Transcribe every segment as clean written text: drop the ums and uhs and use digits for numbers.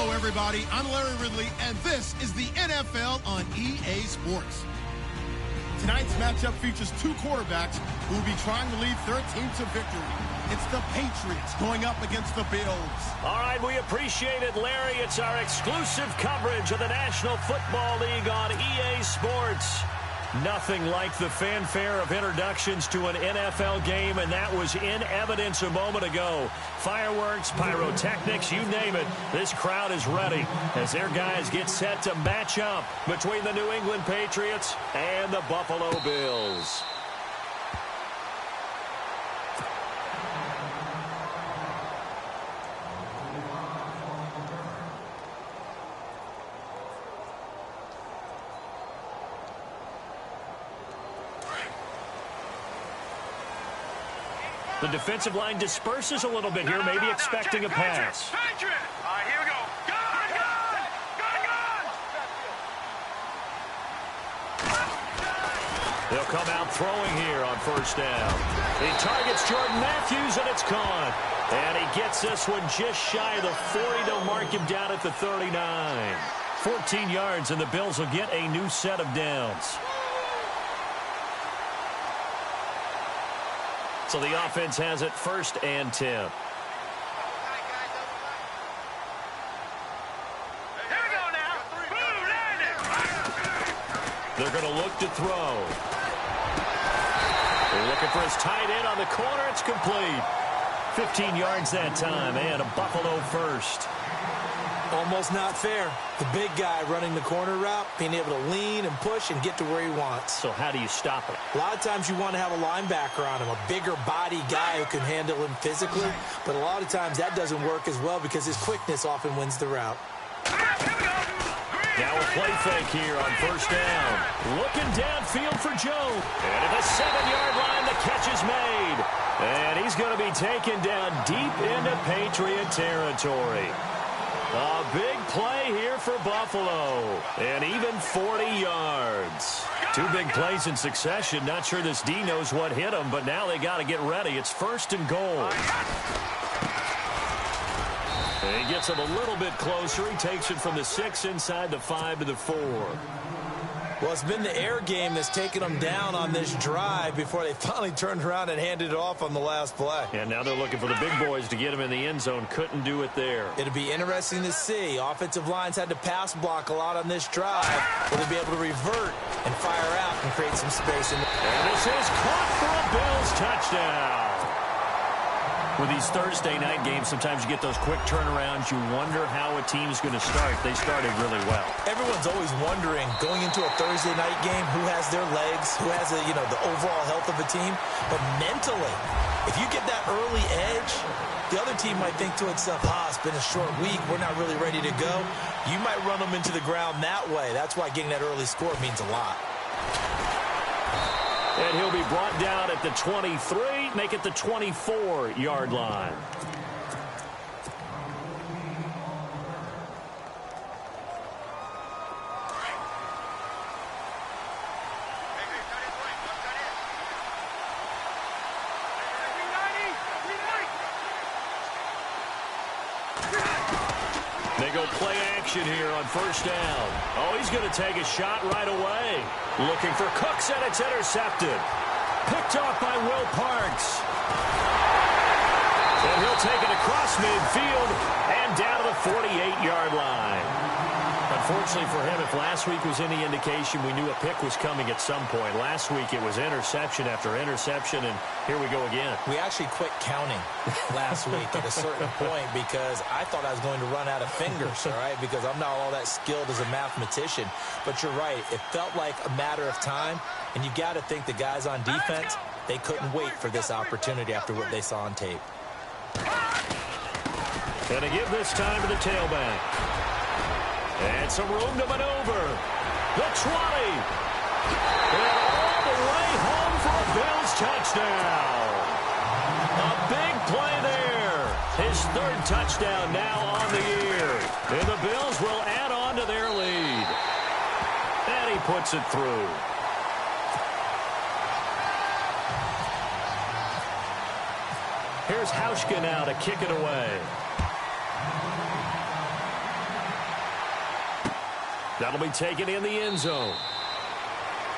Hello, everybody. I'm Larry Ridley, and this is the NFL on EA Sports. Tonight's matchup features two quarterbacks who will be trying to lead their team to victory. It's the Patriots going up against the Bills. All right, we appreciate it, Larry. It's our exclusive coverage of the National Football League on EA Sports. Nothing like the fanfare of introductions to an NFL game, and that was in evidence a moment ago. Fireworks, pyrotechnics, you name it. This crowd is ready as their guys get set to match up between the New England Patriots and the Buffalo Bills. The defensive line disperses a little bit here, maybe expecting a pass. All right, here we go. Gun! They'll come out throwing here on first down. He targets Jordan Matthews, and it's caught. And he gets this one just shy of the 40. They'll mark him down at the 39. 14 yards, and the Bills will get a new set of downs. So the offense has it 1st and 10. Here we go now. Boom, They're going to look to throw. They're looking for his tight end on the corner. It's complete. 15 yards that time, and a Buffalo first. Almost not fair. The big guy running the corner route, being able to lean and push and get to where he wants. So how do you stop it? A lot of times you want to have a linebacker on him, a bigger body guy who can handle him physically. But a lot of times that doesn't work as well because his quickness often wins the route. Now a play fake here on first down. Looking downfield for Joe. And at the 7-yard line, the catch is made. And he's going to be taken down deep into Patriot territory. A big play here for Buffalo, and even 40 yards. Two big plays in succession. Not sure this D knows what hit him, but now they got to get ready. It's 1st and goal. And he gets him a little bit closer. He takes it from the 6 inside the 5 to the 4. Well, it's been the air game that's taken them down on this drive before they finally turned around and handed it off on the last play. And now they're looking for the big boys to get him in the end zone. Couldn't do it there. It'll be interesting to see. Offensive lines had to pass block a lot on this drive. Will they be able to revert and fire out and create some space? And this is caught for a Bills touchdown. With these Thursday night games, sometimes you get those quick turnarounds. You wonder how a team's going to start. They started really well. Everyone's always wondering, going into a Thursday night game, who has their legs, who has the overall health of a team. But mentally, if you get that early edge, the other team might think to itself, it's been a short week. We're not really ready to go. You might run them into the ground that way. That's why getting that early score means a lot. And he'll be brought down at the 23, make it the 24-yard line. They go play action here on first down. Oh, he's going to take a shot right away. Looking for Cooks, and it's intercepted. Picked off by Will Parks. And he'll take it across midfield and down to the 48-yard line. Unfortunately for him, if last week was any indication, we knew a pick was coming at some point. Last week it was interception after interception, and here we go again. We actually quit counting last week at a certain point because I thought I was going to run out of fingers, all right, because I'm not all that skilled as a mathematician. But you're right. It felt like a matter of time, and you got to think the guys on defense, they couldn't wait for this opportunity after what they saw on tape. And to give this time to the tailback. And some room to maneuver. The 20. And all the way home for a Bills touchdown. A big play there. His 3rd touchdown now on the year. And the Bills will add on to their lead. And he puts it through. Here's Hauschka now to kick it away. That'll be taken in the end zone.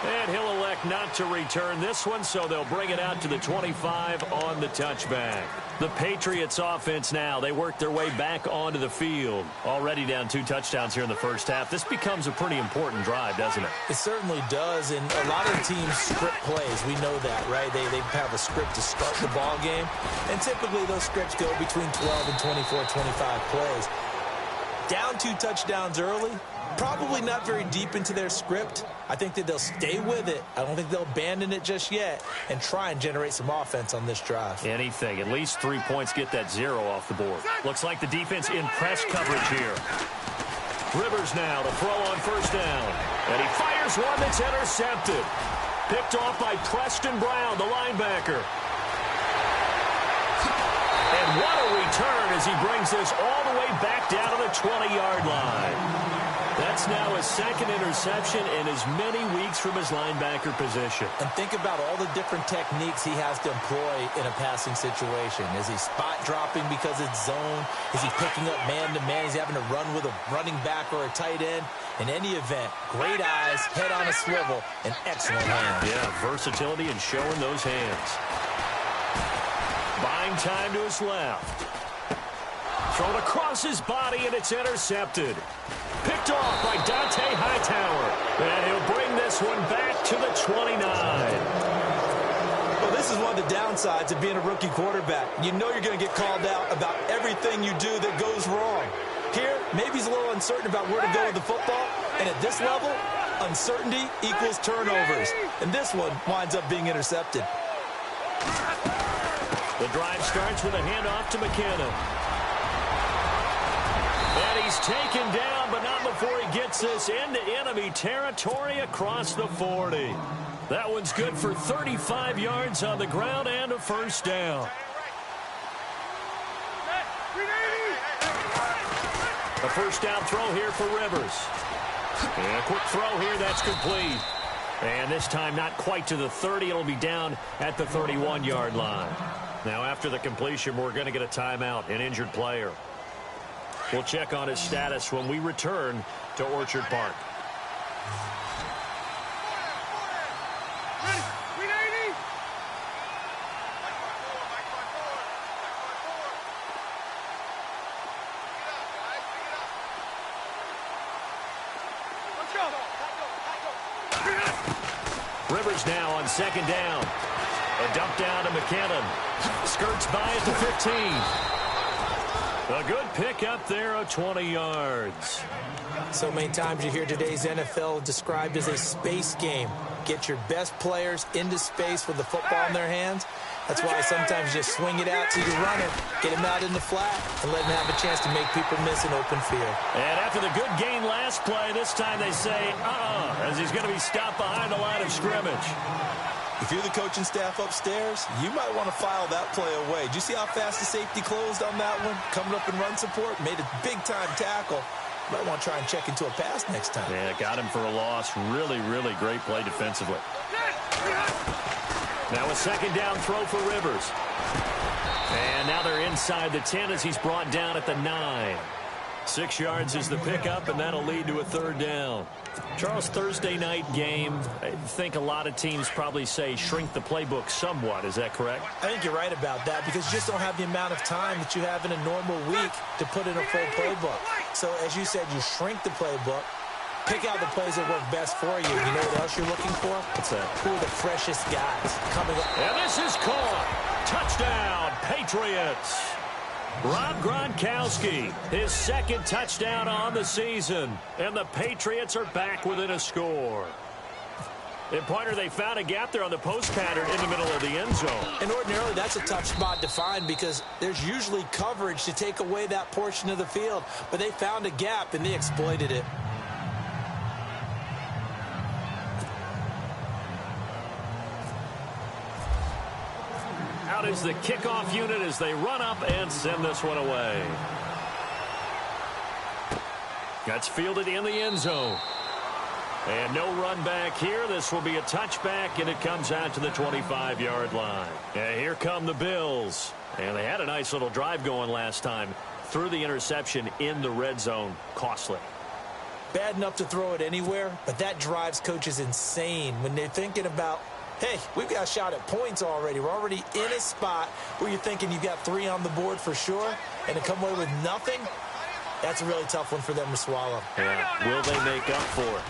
And he'll elect not to return this one, so they'll bring it out to the 25 on the touchback. The Patriots offense now, they work their way back onto the field. Already down 2 touchdowns here in the first half. This becomes a pretty important drive, doesn't it? It certainly does, and a lot of the teams script plays. We know that, right? They have a script to start the ball game, and typically those scripts go between 12 and 24, 25 plays. Down 2 touchdowns early, probably not very deep into their script. I think that they'll stay with it. I don't think they'll abandon it just yet and try and generate some offense on this drive. Anything. At least 3 points, get that 0 off the board. Looks like the defense in press coverage here. Rivers now to throw on first down. And he fires one that's intercepted. Picked off by Preston Brown, the linebacker. And what a return as he brings this all the way back down to the 20-yard line. That's now his second interception in as many weeks from his linebacker position. And think about all the different techniques he has to employ in a passing situation. Is he spot dropping because it's zone? Is he picking up man-to-man? He's having to run with a running back or a tight end. In any event, great eyes, head on a swivel, and excellent hands. Yeah, versatility and showing those hands. Buying time to his left. Thrown across his body, and it's intercepted. Picked off by Dante Hightower. And he'll bring this one back to the 29. Well, this is one of the downsides of being a rookie quarterback. You know you're going to get called out about everything you do that goes wrong. Here, maybe he's a little uncertain about where to go with the football. And at this level, uncertainty equals turnovers. And this one winds up being intercepted. The drive starts with a handoff to McKinnon. And he's taken down, but not before he gets this into enemy territory across the 40. That one's good for 35 yards on the ground and a first down. A first down throw here for Rivers. And a quick throw here, that's complete. And this time not quite to the 30. It'll be down at the 31-yard line. Now after the completion, we're going to get a timeout, an injured player. We'll check on his status when we return to Orchard Park. Rivers now on second down. A dump down to McKinnon. Skirts by at the 15. A good pick up there of 20 yards. So many times you hear today's NFL described as a space game. Get your best players into space with the football in their hands. That's why sometimes you just swing it out to your runner, get him out in the flat, and let him have a chance to make people miss an open field. And after the good gain last play, this time they say, as he's going to be stopped behind the line of scrimmage. If you're the coaching staff upstairs, you might want to file that play away. Did you see how fast the safety closed on that one? Coming up in run support, made a big-time tackle. Might want to try and check into a pass next time. Yeah, got him for a loss. Really, really great play defensively. Now a second down throw for Rivers. And now they're inside the 10 as he's brought down at the 9. 6 yards is the pickup, and that'll lead to a third down. Charles, Thursday night game, I think a lot of teams probably say shrink the playbook somewhat. Is that correct? I think you're right about that because you just don't have the amount of time that you have in a normal week to put in a full playbook. So, as you said, you shrink the playbook, pick out the plays that work best for you. You know what else you're looking for? What's that? Who are the freshest guys coming up? And this is caught. Touchdown, Patriots. Rob Gronkowski, his second touchdown on the season. And the Patriots are back within a score. And, partner, they found a gap there on the post pattern in the middle of the end zone. And ordinarily, that's a tough spot to find because there's usually coverage to take away that portion of the field. But they found a gap, and they exploited it. Out is the kickoff unit as they run up and send this one away. That's fielded in the end zone. And no run back here. This will be a touchback, and it comes out to the 25-yard line. And here come the Bills. And they had a nice little drive going last time. Threw the interception in the red zone. Costly. bad enough to throw it anywhere, but that drives coaches insane when they're thinking about, hey, we've got a shot at points already. We're already in a spot where you're thinking you've got 3 on the board for sure, and to come away with nothing, that's a really tough one for them to swallow. Yeah. Will they make up for it?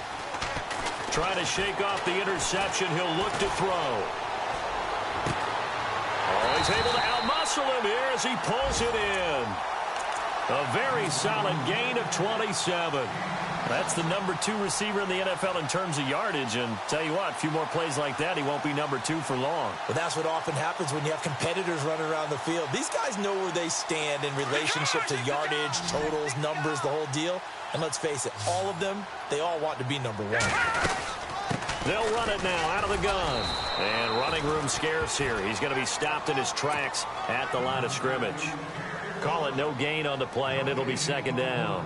Trying to shake off the interception. He'll look to throw. Oh, he's able to outmuscle him here as he pulls it in. A very solid gain of 27. That's the number 2 receiver in the NFL in terms of yardage. And tell you what, a few more plays like that, he won't be number 2 for long. Well, that's what often happens when you have competitors running around the field. These guys know where they stand in relationship to yardage, totals, numbers, the whole deal. And let's face it, all of them, they all want to be number 1. They'll run it now out of the gun. And running room scarce here. He's going to be stopped in his tracks at the line of scrimmage. Call it no gain on the play, and it'll be second down.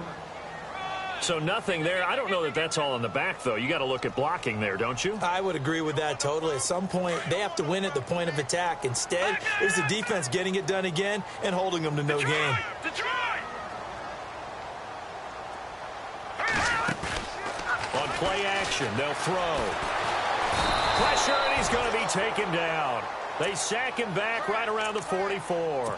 So nothing there. I don't know that that's all in the back, though. You got to look at blocking there, don't you? I would agree with that totally. At some point, they have to win at the point of attack. Instead, it was the defense getting it done again and holding them to no gain. On play action, they'll throw. Pressure, and he's going to be taken down. They sack him back right around the 44.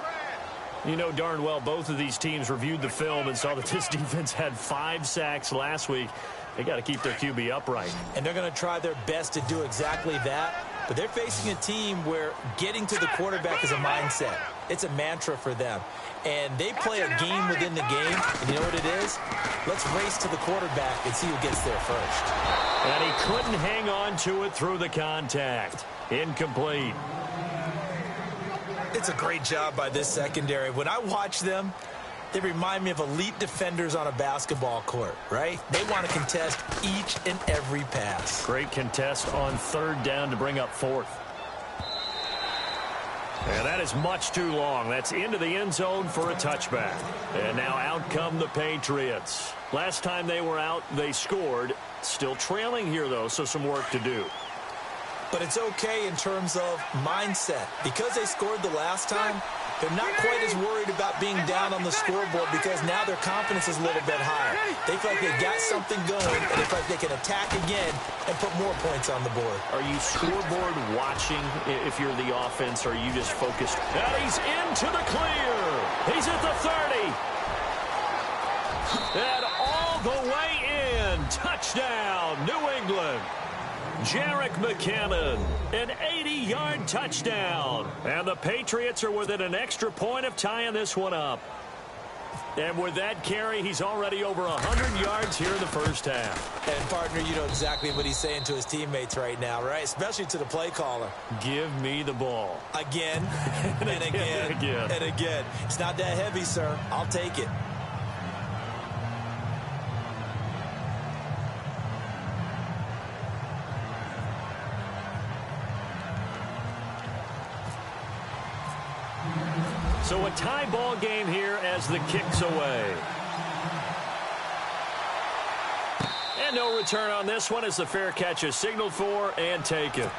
You know darn well both of these teams reviewed the film and saw that this defense had 5 sacks last week. They got to keep their QB upright. And they're going to try their best to do exactly that. But they're facing a team where getting to the quarterback is a mindset. It's a mantra for them. And they play a game within the game. And you know what it is? Let's race to the quarterback and see who gets there first. And he couldn't hang on to it through the contact. Incomplete. It's a great job by this secondary. When I watch them, they remind me of elite defenders on a basketball court, right? They want to contest each and every pass. Great contest on 3rd down to bring up 4th. And that is much too long. That's into the end zone for a touchback. And now out come the Patriots. Last time they were out, they scored. Still trailing here, though, so some work to do. But it's okay in terms of mindset. Because they scored the last time, they're not quite as worried about being down on the scoreboard because now their confidence is a little bit higher. They feel like they've got something going, and they feel like they can attack again and put more points on the board. Are you scoreboard watching if you're the offense, or are you just focused? And he's into the clear. He's at the 30. And all the way in. Touchdown, New England. Jerick McKinnon, an 80-yard touchdown. And the Patriots are within an extra point of tying this one up. And with that carry, he's already over 100 yards here in the first half. And, partner, you know exactly what he's saying to his teammates right now, right? Especially to the play caller. Give me the ball. Again, and again, and again. It's not that heavy, sir. I'll take it. So a tie ball game here as the kick's away. And no return on this one as the fair catch is signaled for and taken.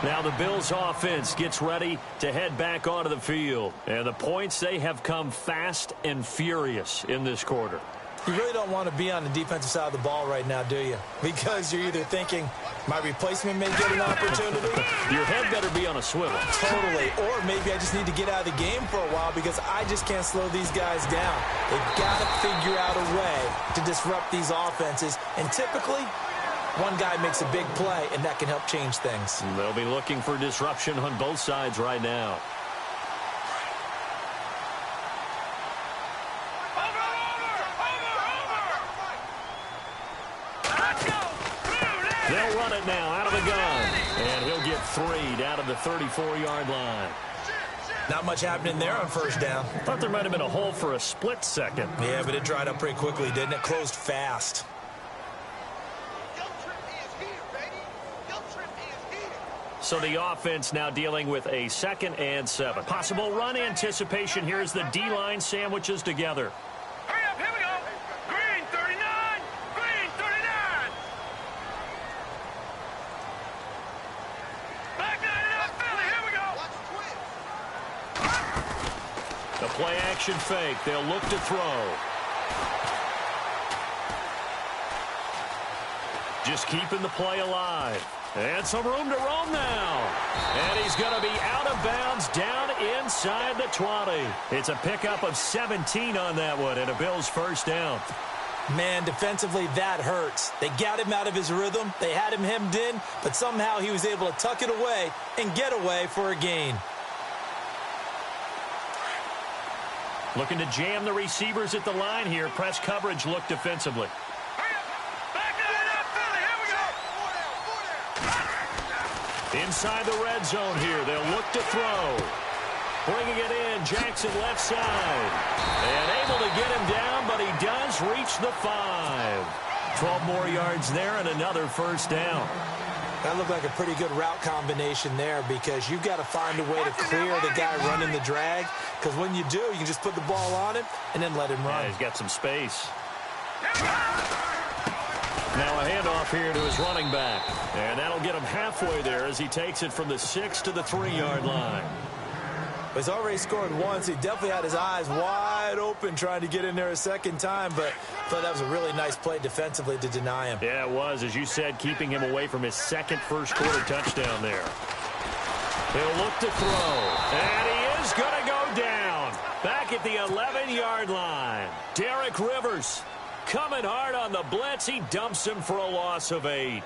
Now the Bills offense gets ready to head back onto the field. And the points, they have come fast and furious in this quarter. You really don't want to be on the defensive side of the ball right now, do you? Because you're either thinking, my replacement may get an opportunity. Your head better be on a swivel. Totally. Or maybe I just need to get out of the game for a while because I just can't slow these guys down. They've got to figure out a way to disrupt these offenses. And typically, one guy makes a big play, and that can help change things. They'll be looking for disruption on both sides right now. They'll run it now out of the gun. And he'll get 3 down to the 34-yard line. Not much happening there on first down. Thought there might have been a hole for a split second. Yeah, but it dried up pretty quickly, didn't it? Closed fast. So the offense now dealing with a 2nd and 7. Possible run anticipation here as the D-line sandwiches together. Hurry up, here we go. Green 39, green 39. Back 99, Philly, here we go. The play action fake. They'll look to throw. Just keeping the play alive. And some room to roam now. And he's going to be out of bounds down inside the 20. It's a pickup of 17 on that one and a Bills first down. Man, defensively, that hurts. They got him out of his rhythm. They had him hemmed in, but somehow he was able to tuck it away and get away for a gain. Looking to jam the receivers at the line here. Press coverage look defensively. Inside the red zone here. They'll look to throw. Bringing it in. Jackson left side. And able to get him down, but he does reach the 5. 12 more yards there and another first down. That looked like a pretty good route combination there because you've got to find a way to clear the guy running the drag. Because when you do, you can just put the ball on him and then let him run. Yeah, he's got some space. Now a handoff here to his running back. And that'll get him halfway there as he takes it from the 6 to the 3-yard line. He's already scored once. He definitely had his eyes wide open trying to get in there a second time, but I thought that was a really nice play defensively to deny him. Yeah, it was, as you said, keeping him away from his second first-quarter touchdown there. He'll look to throw, and he is going to go down. Back at the 11-yard line. Derek Rivers coming hard on the blitz. He dumps him for a loss of 8.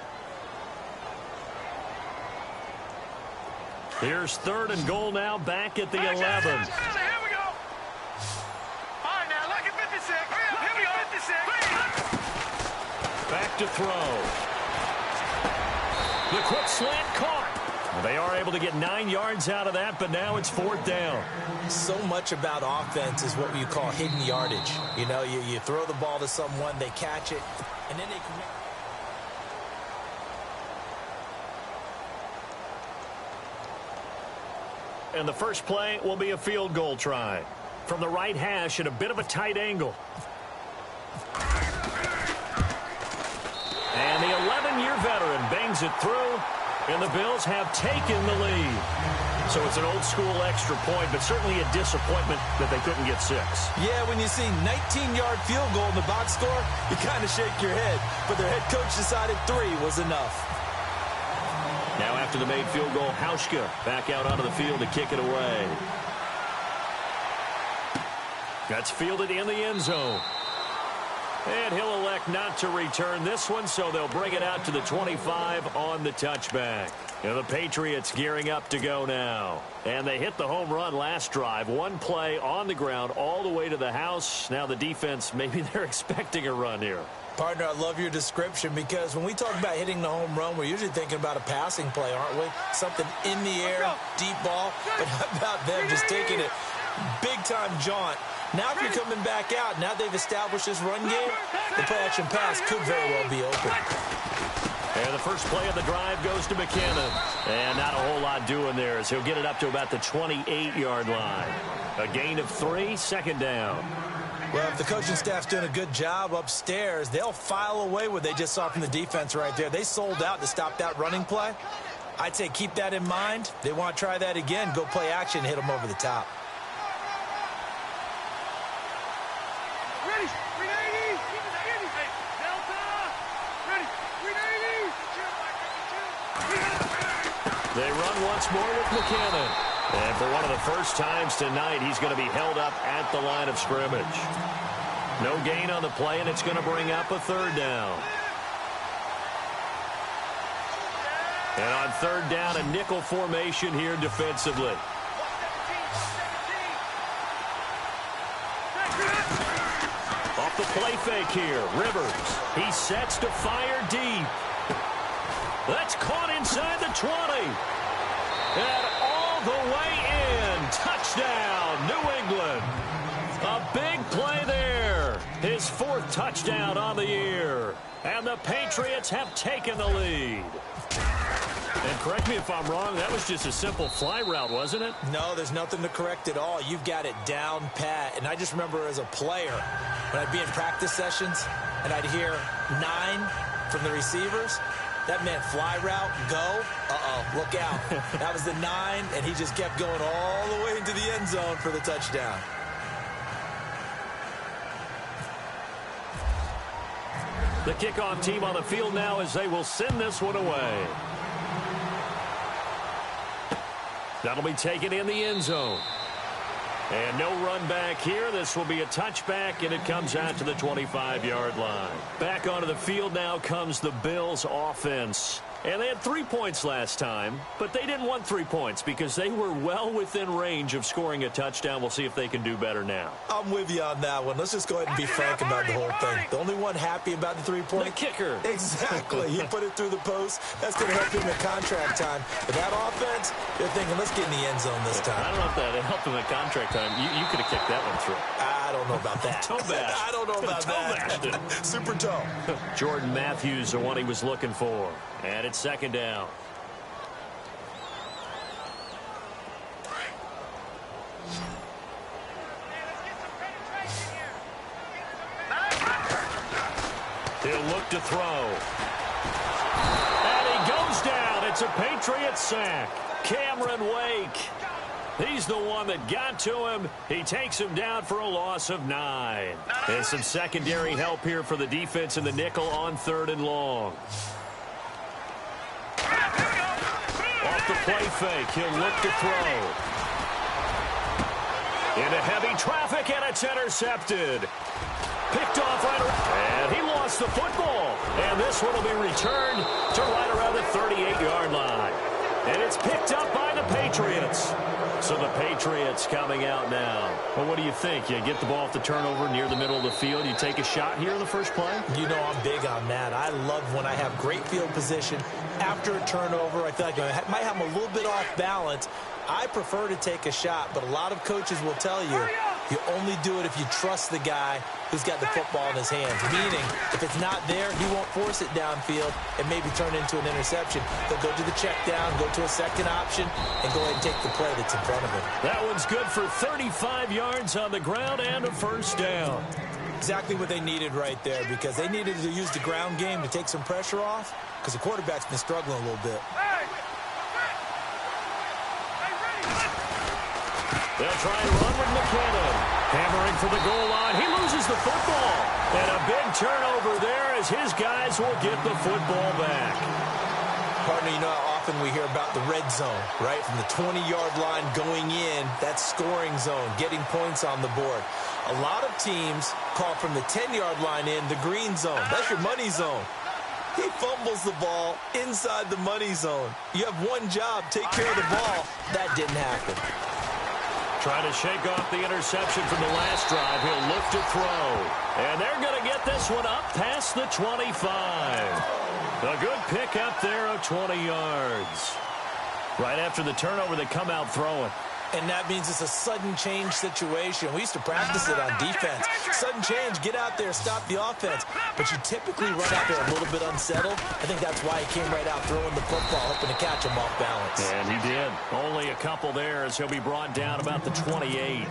Here's 3rd and goal now, back at the 11. Here we go. All right, now, look at 56. Here we go, 56. Back to throw. The quick slant caught. They are able to get 9 yards out of that, but now it's 4th down. So much about offense is what you call hidden yardage. You know, you throw the ball to someone, they catch it, and then they can make... And the first play will be a field goal try. From the right hash at a bit of a tight angle. And the 11-year veteran bangs it through, and the Bills have taken the lead. So it's an old-school extra point, but certainly a disappointment that they couldn't get 6. Yeah, when you see 19-yard field goal in the box score, you kind of shake your head. But their head coach decided 3 was enough. Now after the made field goal, Hauschka back out onto the field to kick it away. That's fielded in the end zone. And he'll elect not to return this one, so they'll bring it out to the 25 on the touchback. And the Patriots gearing up to go now. And they hit the home run last drive. One play on the ground all the way to the house. Now the defense, maybe they're expecting a run here. Partner, I love your description because when we talk about hitting the home run, we're usually thinking about a passing play, aren't we? Something in the air, deep ball. But how about them just taking it big-time jaunt? Now if you're coming back out, now they've established this run game, the play-action pass could very well be open. And the first play of the drive goes to McKinnon. And not a whole lot doing there as he'll get it up to about the 28-yard line. A gain of 3, 2nd down. Well, if the coaching staff's doing a good job upstairs, they'll file away what they just saw from the defense right there. They sold out to stop that running play. I'd say keep that in mind. They want to try that again, go play action, hit them over the top. Ready. 380. Delta. Ready. 380. They run once more with McKinnon. And for one of the first times tonight, he's going to be held up at the line of scrimmage. No gain on the play, and it's going to bring up a 3rd down. And on 3rd down, a nickel formation here defensively. Off the play fake here, Rivers. He sets to fire deep. That's caught inside the 20. And all the way in. Touchdown, New England. A big play there. His 4th touchdown on the year. And the Patriots have taken the lead. And correct me if I'm wrong, that was just a simple fly route, wasn't it? No, there's nothing to correct at all. You've got it down pat. And I just remember as a player, when I'd be in practice sessions and I'd hear 9 from the receivers, that meant fly route, go, look out. That was the 9, and he just kept going all the way into the end zone for the touchdown. The kickoff team on the field now as they will send this one away. That'll be taken in the end zone. And no run back here. This will be a touchback, and it comes out to the 25-yard line. Back onto the field now comes the Bills offense. And they had 3 points last time, but they didn't want 3 points because they were well within range of scoring a touchdown. We'll see if they can do better now. I'm with you on that one. Let's just go ahead and be frank about the whole thing. The only one happy about the 3-point? The kicker. Exactly. He put it through the post. That's going to help him in contract time. But that offense, they're thinking, let's get in the end zone this time. I don't know if that helped him in contract time. You could have kicked that one through. I don't know about that. Toe bash. I don't know about that. Super toe. Jordan Matthews, the one he was looking for. And it's second down. He'll look to throw. And he goes down. It's a Patriot sack. Cameron Wake. He's the one that got to him. He takes him down for a loss of 9. And some secondary help here for the defense in the nickel on 3rd and long. Off the play fake, he'll look to throw. Into heavy traffic, and it's intercepted. Picked off right around, and he lost the football. And this one will be returned to right around the 38-yard line. And it's picked up by the Patriots. So the Patriots coming out now. Well, what do you think? You get the ball off the turnover near the middle of the field. You take a shot here in the first play? You know I'm big on that. I love when I have great field position. After a turnover, I feel like I might have them a little bit off balance. I prefer to take a shot, but a lot of coaches will tell you, you only do it if you trust the guy who's got the football in his hands. Meaning, if it's not there, he won't force it downfield and maybe turn into an interception. They'll go to the check down, go to a second option, and go ahead and take the play that's in front of him. That one's good for 35 yards on the ground and a first down. Exactly what they needed right there, because they needed to use the ground game to take some pressure off, because the quarterback's been struggling a little bit. They'll try and run with McKinnon. Hammering for the goal line. He loses the football. And a big turnover there as his guys will get the football back. Partner, you know how often we hear about the red zone, right? From the 20-yard line going in, that's scoring zone, getting points on the board. A lot of teams call from the 10-yard line in the green zone. That's your money zone. He fumbles the ball inside the money zone. You have one job, take care of the ball. That didn't happen. Trying to shake off the interception from the last drive. He'll look to throw. And they're going to get this one up past the 25. A good pick up there of 20 yards. Right after the turnover, they come out throwing. And that means it's a sudden change situation. We used to practice it on defense. Sudden change, get out there, stop the offense. But you typically run out there a little bit unsettled. I think that's why he came right out throwing the football, hoping to catch him off balance. And he did. Only a couple there as he'll be brought down about the 28.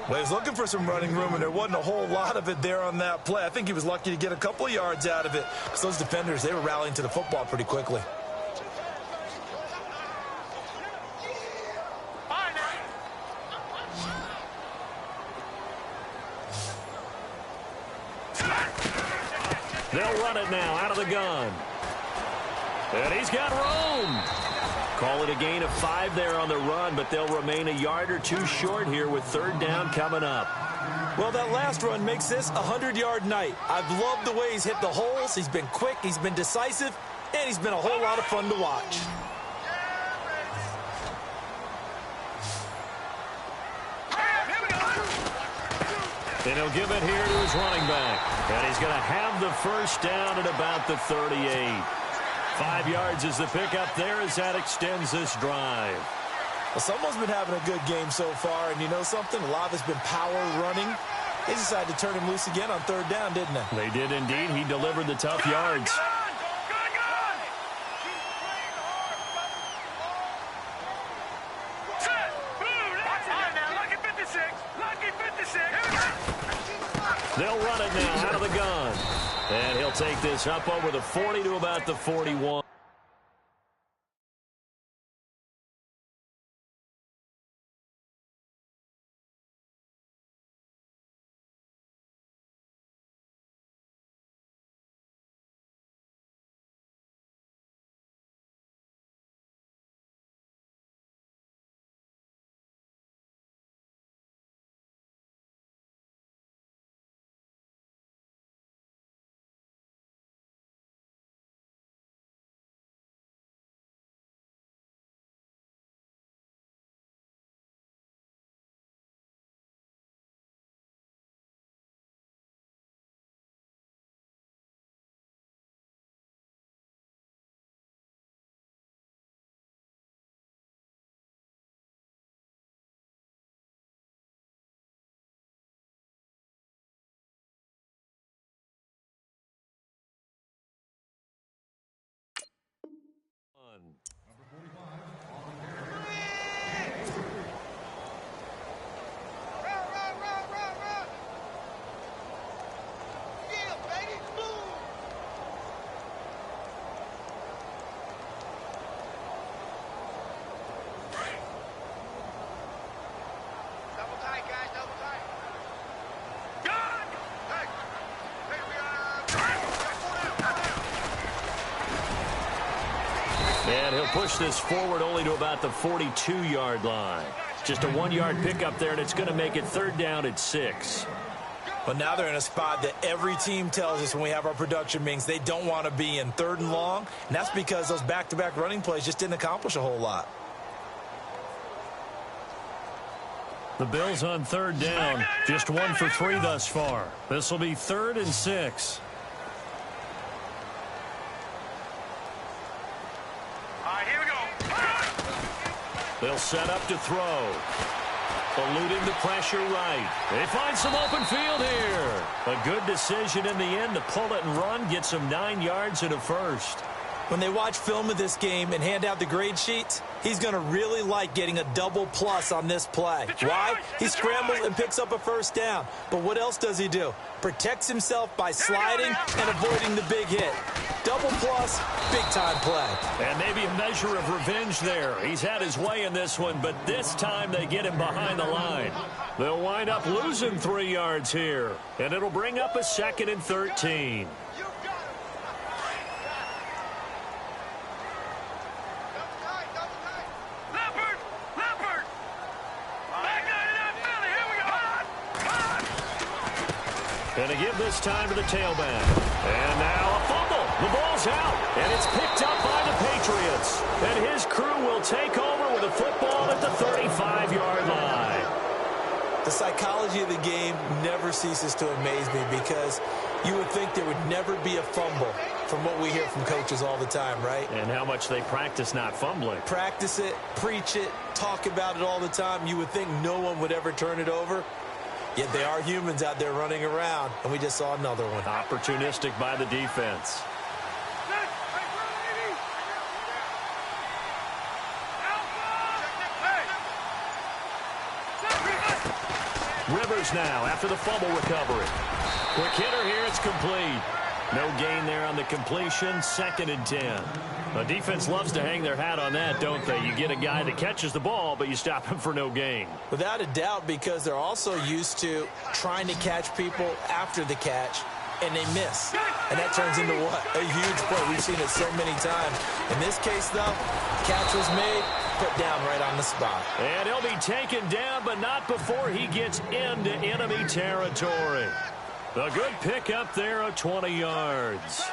Well, he was looking for some running room, and there wasn't a whole lot of it there on that play. I think he was lucky to get a couple of yards out of it, because those defenders, they were rallying to the football pretty quickly. They'll run it now out of the gun. And he's got room. Call it a gain of 5 there on the run, but they'll remain a yard or two short here with 3rd down coming up. Well, that last run makes this a 100-yard night. I've loved the way he's hit the holes. He's been quick, he's been decisive, and he's been a whole lot of fun to watch. And he'll give it here to his running back. And he's going to have the first down at about the 38. 5 yards is the pickup there as that extends this drive. Well, someone's been having a good game so far, and you know something? A lot has been power running. They decided to turn him loose again on 3rd down, didn't they? They did indeed. He delivered the tough yards. They'll run it now out of the gun. And he'll take this up over the 40 to about the 41. push this forward only to about the 42-yard line. Just a 1-yard pickup there, and it's going to make it 3rd down at 6. But now they're in a spot that every team tells us when we have our production meetings they don't want to be in, 3rd and long. And that's because those back-to-back running plays just didn't accomplish a whole lot. The Bills on 3rd down, just 1 for 3 thus far. This will be 3rd and 6. All right, here we go. They'll set up to throw. Eluding the pressure right. They find some open field here. A good decision in the end to pull it and run, get some 9 yards and a first. When they watch film of this game and hand out the grade sheets, he's going to really like getting a double plus on this play. Why? He scrambles and picks up a 1st down. But what else does he do? Protects himself by sliding and avoiding the big hit. Double plus, big-time play. And maybe a measure of revenge there. He's had his way in this one, but this time they get him behind the line. They'll wind up losing 3 yards here, and it'll bring up a 2nd and 13. Going to give this time to the tailback. And now a fumble. The ball's out, and it's picked up by the Patriots. And his crew will take over with a football at the 35-yard line. The psychology of the game never ceases to amaze me because you would think there would never be a fumble from what we hear from coaches all the time, right? And how much they practice not fumbling. Practice it, preach it, talk about it all the time. You would think no one would ever turn it over. Yet they are humans out there running around, and we just saw another one. Opportunistic by the defense. Rivers now after the fumble recovery. Quick hitter here, it's complete. No gain there on the completion, 2nd and 10. The defense loves to hang their hat on that, don't they? You get a guy that catches the ball, but you stop him for no gain. Without a doubt, because they're also used to trying to catch people after the catch, and they miss. And that turns into what? A huge play. We've seen it so many times. In this case, though, catch was made, put down right on the spot. And he'll be taken down, but not before he gets into enemy territory. A good pick up there of 20 yards.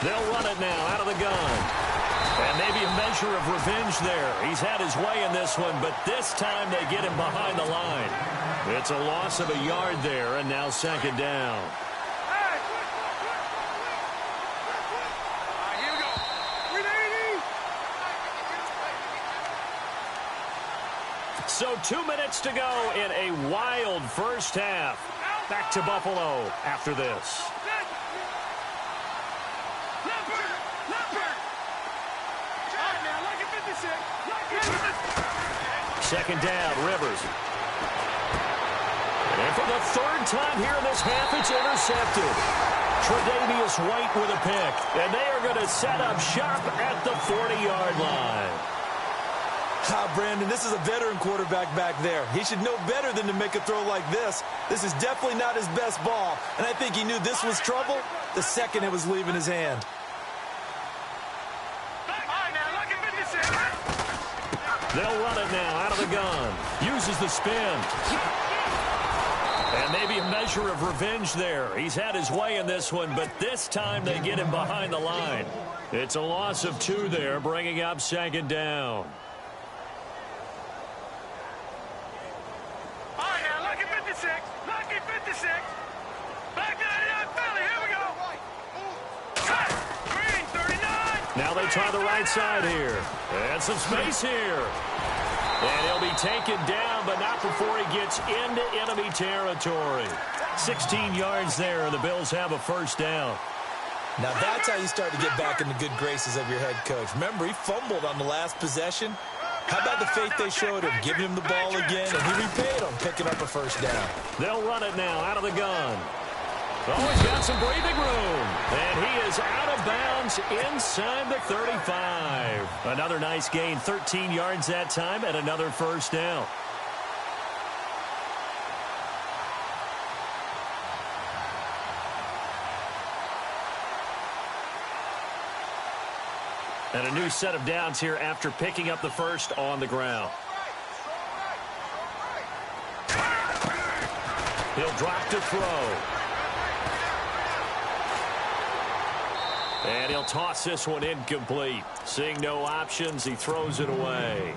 They'll run it now out of the gun. And maybe a measure of revenge there. He's had his way in this one, but this time they get him behind the line. It's a loss of a yard there, and now 2nd down. So 2 minutes to go in a wild first half. Back to Buffalo after this. Second down, Rivers. And for the 3rd time here in this half, it's intercepted. Tre'Davious White with a pick. And they are going to set up shop at the 40-yard line. Brandon, this is a veteran quarterback back there. He should know better than to make a throw like this. This is definitely not his best ball. And I think he knew this was trouble the second it was leaving his hand. They'll run it now out of the gun. Uses the spin. And maybe a measure of revenge there. He's had his way in this one, but this time they get him behind the line. It's a loss of 2 there, bringing up 2nd down. Now they try the right side here. And some space here. And he'll be taken down, but not before he gets into enemy territory. 16 yards there, and the Bills have a 1st down. Now that's how you start to get back in the good graces of your head coach. Remember, he fumbled on the last possession. How about the faith they showed him, giving him the ball again, and he repaid him, picking up a 1st down. They'll run it now out of the gun. Oh, he's got some breathing room. And he is out of bounds inside the 35. Another nice gain, 13 yards that time, and another 1st down. And a new set of downs here after picking up the first on the ground. He'll drop to throw. And he'll toss this one incomplete. Seeing no options, he throws it away.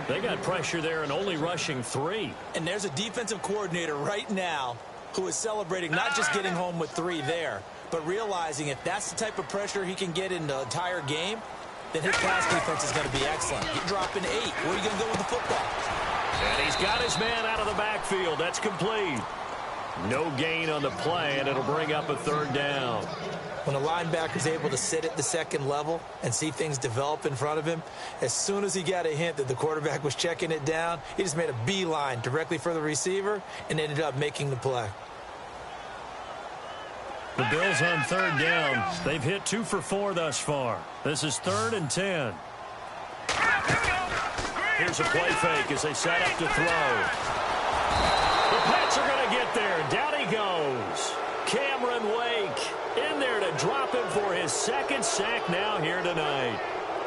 They got pressure there and only rushing 3. And there's a defensive coordinator right now who is celebrating not just getting home with 3 there, but realizing if that's the type of pressure he can get in the entire game, then his pass defense is going to be excellent. You're dropping 8. Where are you going to go with the football? And he's got his man out of the backfield. That's complete. No gain on the play, and it'll bring up a 3rd down. When a linebacker is able to sit at the second level and see things develop in front of him, as soon as he got a hint that the quarterback was checking it down, he just made a beeline directly for the receiver and ended up making the play. The Bills on 3rd down. They've hit 2 for 4 thus far. This is 3rd and 10. Here's a play fake as they set up to throw. The Pats are going to get there. Down he goes. Cameron Wake in there to drop him for his 2nd sack now here tonight.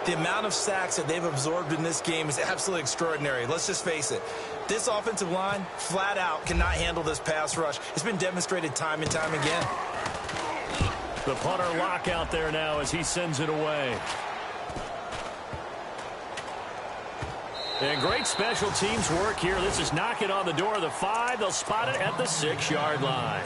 The amount of sacks that they've absorbed in this game is absolutely extraordinary. Let's just face it. This offensive line, flat out, cannot handle this pass rush. It's been demonstrated time and time again. The punter lockout there now as he sends it away. And great special teams work here. This is knocking on the door of the 5. They'll spot it at the 6-yard line.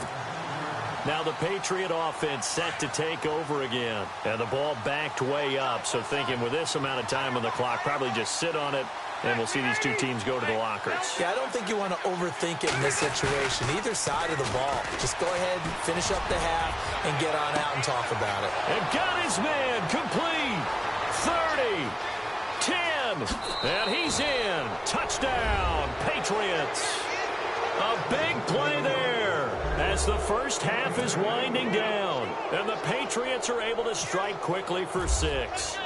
Now the Patriot offense set to take over again. And the ball backed way up. So thinking with this amount of time on the clock, probably just sit on it. And we'll see these 2 teams go to the lockers. Yeah, I don't think you want to overthink it in this situation. Either side of the ball. Just go ahead and finish up the half and get on out and talk about it. And got his man complete. 30. 10. And he's in. Touchdown, Patriots. A big play there as the first half is winding down. And the Patriots are able to strike quickly for 6.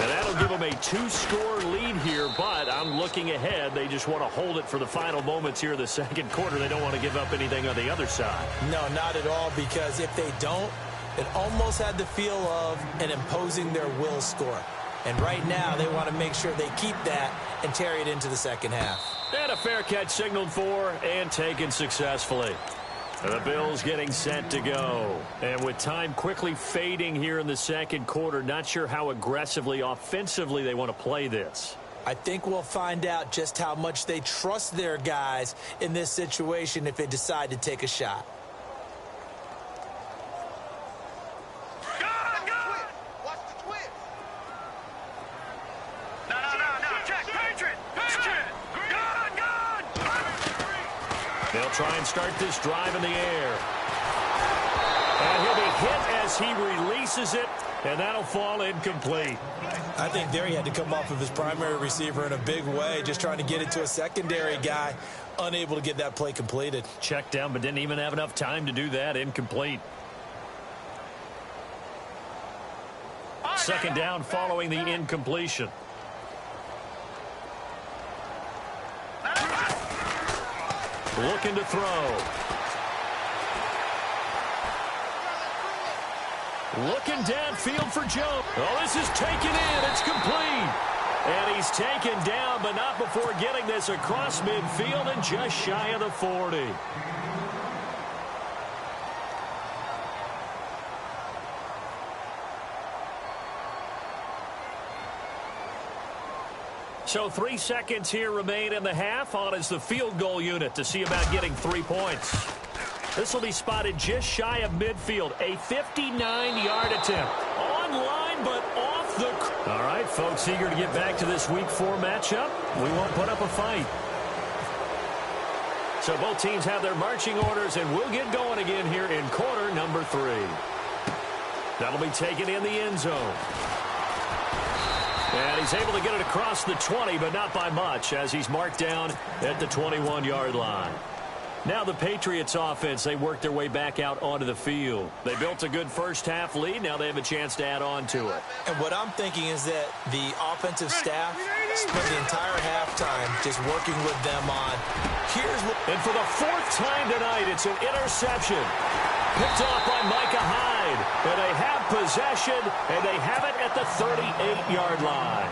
And that'll give them a 2-score lead here, but I'm looking ahead. They just want to hold it for the final moments here in the 2nd quarter. They don't want to give up anything on the other side. No, not at all, because if they don't, it almost had the feel of an imposing their will score. And right now, they want to make sure they keep that and carry it into the 2nd half. And a fair catch signaled for and taken successfully. The Bills getting set to go. And with time quickly fading here in the 2nd quarter, not sure how aggressively, offensively they want to play this. I think we'll find out just how much they trust their guys in this situation if they decide to take a shot. They'll try and start this drive in the air. And he'll be hit as he releases it, and that'll fall incomplete. I think there he had to come off of his primary receiver in a big way, just trying to get it to a secondary guy, unable to get that play completed. Checked down, but didn't even have enough time to do that. Incomplete. 2nd down following the incompletion. Looking to throw. Looking downfield for Joe. Oh, this is taken in. It's complete. And he's taken down, but not before getting this across midfield and just shy of the 40. So 3 seconds here remain in the half. On is the field goal unit to see about getting 3 points. This will be spotted just shy of midfield. A 59-yard attempt. On line, but off the... All right, folks, eager to get back to this Week 4 matchup. We won't put up a fight. So both teams have their marching orders, and we'll get going again here in quarter number 3. That'll be taken in the end zone. And he's able to get it across the 20, but not by much, as he's marked down at the 21-yard line. Now the Patriots offense, they work their way back out onto the field. They built a good first half lead. Now they have a chance to add on to it. And what I'm thinking is that the offensive staff spent the entire halftime just working with them on, here's what... And for the 4th time tonight, it's an interception. Picked off by Micah Hyde. And they have possession, and they have it at the 38-yard line.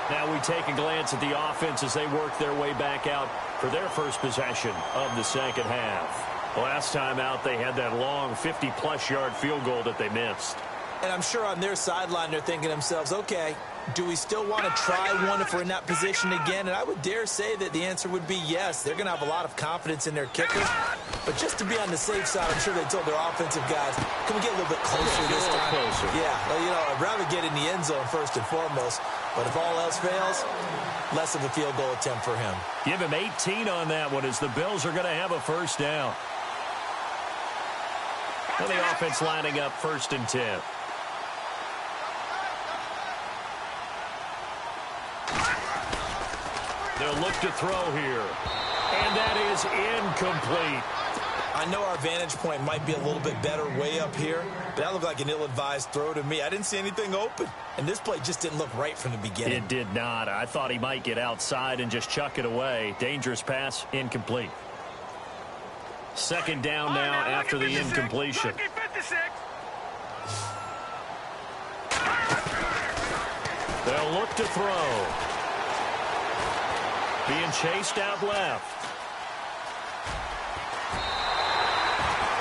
Now we take a glance at the offense as they work their way back out for their first possession of the second half. Last time out, they had that long 50-plus yard field goal that they missed. And I'm sure on their sideline they're thinking to themselves, okay, do we still want to try one if we're in that position again? And I would dare say that the answer would be yes. They're going to have a lot of confidence in their kicker. But just to be on the safe side, I'm sure they told their offensive guys, can we get a little bit closer this time? Closer. Yeah, well, you know, I'd rather get in the end zone first and foremost. But if all else fails, less of a field goal attempt for him. Give him 18 on that one as the Bills are going to have a first down. And the offense lining up 1st and 10. They'll look to throw here. And that is incomplete. I know our vantage point might be a little bit better way up here, but that looked like an ill-advised throw to me. I didn't see anything open, and this play just didn't look right from the beginning. It did not. I thought he might get outside and just chuck it away. Dangerous pass, incomplete. Second down now after the incompletion. They'll look to throw. Being chased out left.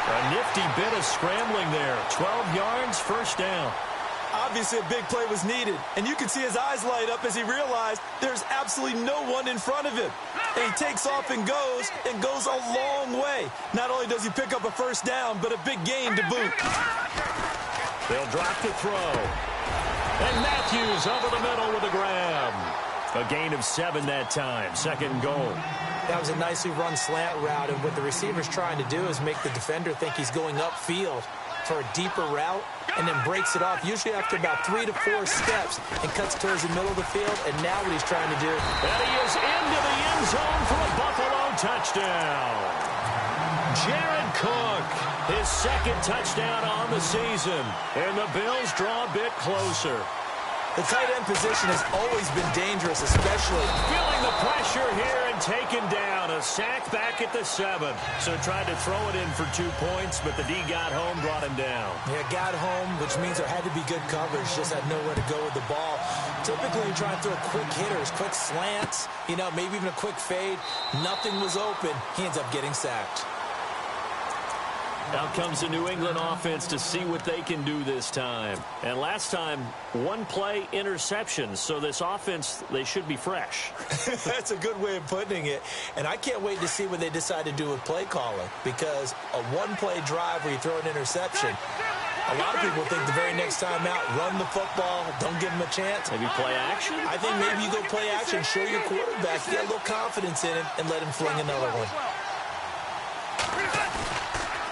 A nifty bit of scrambling there. 12 yards, first down. Obviously, a big play was needed, and you can see his eyes light up as he realized there's absolutely no one in front of him. And he takes off and goes a long way. Not only does he pick up a first down, but a big gain to boot. They'll drop to throw. And Matthews over the middle with a grab. A gain of 7 that time. Second and goal. That was a nicely run slant route, and what the receiver's trying to do is make the defender think he's going upfield for a deeper route, and then breaks it off, usually after about 3 to 4 steps, and cuts towards the middle of the field, and now what he's trying to do. And he is into the end zone for a Buffalo touchdown. Jared Cook, his second touchdown on the season, and the Bills draw a bit closer. The tight end position has always been dangerous, especially. Feeling the pressure here and taken down. A sack back at the 7. So tried to throw it in for 2 points, but the D got home, brought him down. Yeah, got home, which means there had to be good coverage. Just had nowhere to go with the ball. Typically, you try and throw quick hitters, quick slants, you know, maybe even a quick fade. Nothing was open. He ends up getting sacked. Out comes the New England offense to see what they can do this time. And last time, 1 play interception. So this offense, they should be fresh. That's a good way of putting it. And I can't wait to see what they decide to do with play calling. Because a 1-play drive where you throw an interception, a lot of people think the very next time out, run the football, don't give them a chance. Maybe play action? I think maybe you go play action, show your quarterback, get a little confidence in him, and let him fling another one.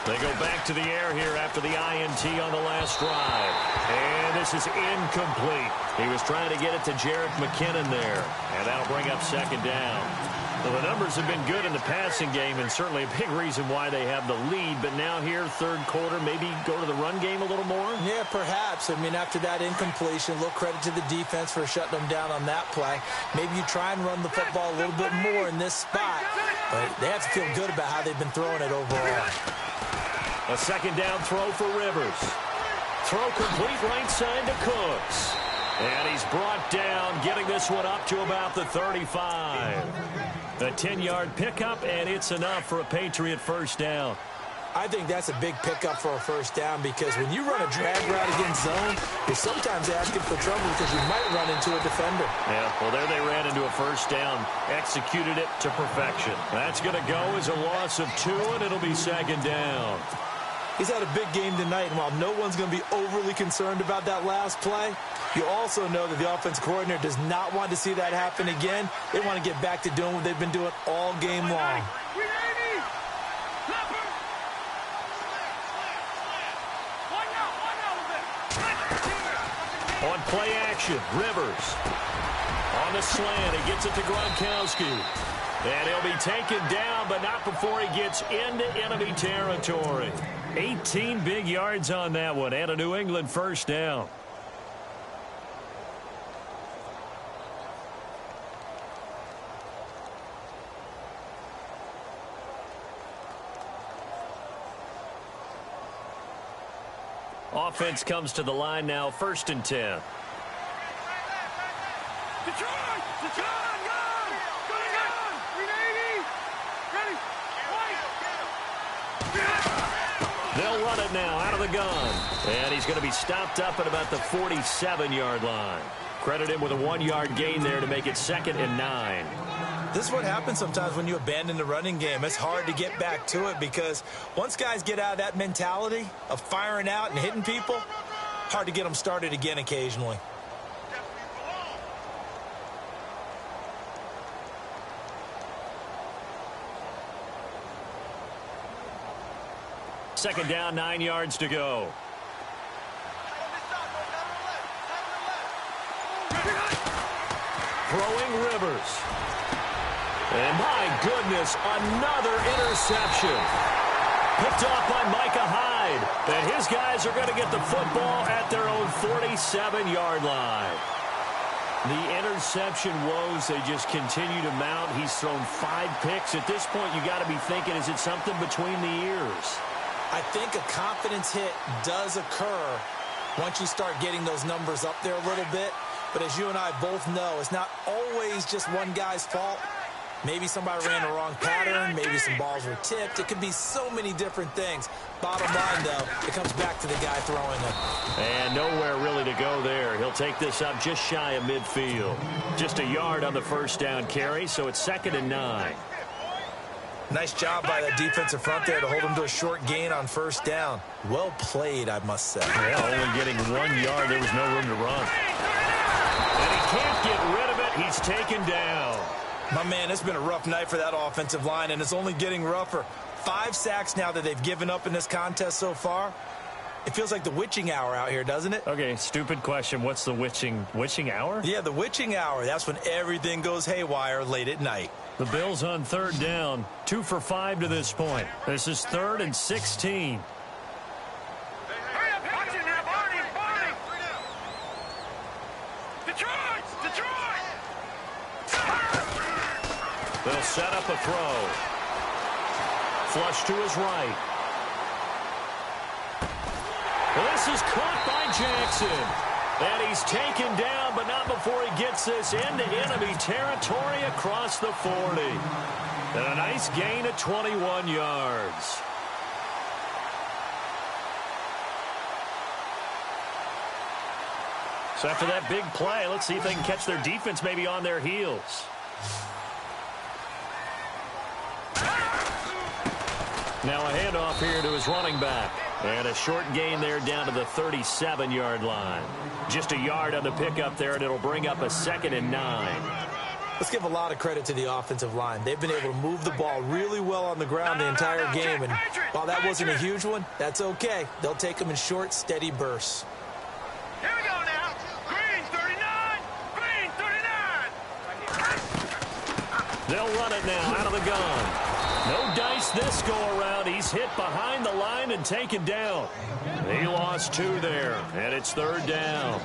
They go back to the air here after the INT on the last drive. And this is incomplete. He was trying to get it to Jerick McKinnon there. And that'll bring up second down. Well, the numbers have been good in the passing game, and certainly a big reason why they have the lead. But now here, third quarter, maybe go to the run game a little more? Yeah, perhaps. I mean, after that incompletion, a little credit to the defense for shutting them down on that play. Maybe you try and run the football a little bit more in this spot. But they have to feel good about how they've been throwing it overall. A second down throw for Rivers. Throw complete right side to Cooks. And he's brought down, getting this one up to about the 35. A 10-yard pickup, and it's enough for a Patriot first down. I think that's a big pickup for a first down because when you run a drag route against zone, you're sometimes asking for trouble because you might run into a defender. Yeah, well, there they ran into a first down, executed it to perfection. That's going to go as a loss of 2, and it'll be second down. He's had a big game tonight, and while no one's going to be overly concerned about that last play, you also know that the offense coordinator does not want to see that happen again. They want to get back to doing what they've been doing all game long. On play action, Rivers. On the slant, he gets it to Gronkowski. And he'll be taken down, but not before he gets into enemy territory. 18 big yards on that one, and a New England first down. Offense comes to the line now, 1st and 10. They'll run it now out of the gun. And he's going to be stopped up at about the 47-yard line. Credit him with a 1-yard gain there to make it 2nd and 9. This is what happens sometimes when you abandon the running game. It's hard to get back to it because once guys get out of that mentality of firing out and hitting people, hard to get them started again occasionally. Second down, 9 yards to go. Throwing Rivers. And my goodness, another interception. Picked off by Micah Hyde. And his guys are going to get the football at their own 47-yard line. The interception woes, they just continue to mount. He's thrown 5 picks. At this point, you got to be thinking, is it something between the ears? I think a confidence hit does occur once you start getting those numbers up there a little bit. But as you and I both know, it's not always just one guy's fault. Maybe somebody ran the wrong pattern. Maybe some balls were tipped. It could be so many different things. Bottom line, though, it comes back to the guy throwing them. And nowhere really to go there. He'll take this up just shy of midfield. Just a yard on the first down carry, so it's 2nd and 9. Nice job by that defensive front there to hold him to a short gain on first down. Well played, I must say. Yeah, only getting 1 yard. There was no room to run. And he can't get rid of it. He's taken down. My man, it's been a rough night for that offensive line, and it's only getting rougher. 5 sacks now that they've given up in this contest so far. It feels like the witching hour out here, doesn't it? Okay, stupid question. What's the witching hour? Yeah, the witching hour. That's when everything goes haywire late at night. The Bills on 3rd down. 2 for 5 to this point. This is 3rd and 16. They'll set up a throw. Flush to his right. Well, this is caught by Jackson. And he's taken down, but not before he gets this into enemy territory across the 40. And a nice gain of 21 yards. So after that big play, let's see if they can catch their defense maybe on their heels. Now a handoff here to his running back. And a short gain there down to the 37-yard line. Just a yard on the pickup there, and it'll bring up a 2nd and 9. Let's give a lot of credit to the offensive line. They've been able to move the ball really well on the ground the entire game. And while that wasn't a huge one, that's okay. They'll take them in short, steady bursts. Here we go now. Green 39. Green 39. They'll run it now out of the gun. No dice this go-around. He's hit behind the line and taken down. He lost 2 there, and it's 3rd down.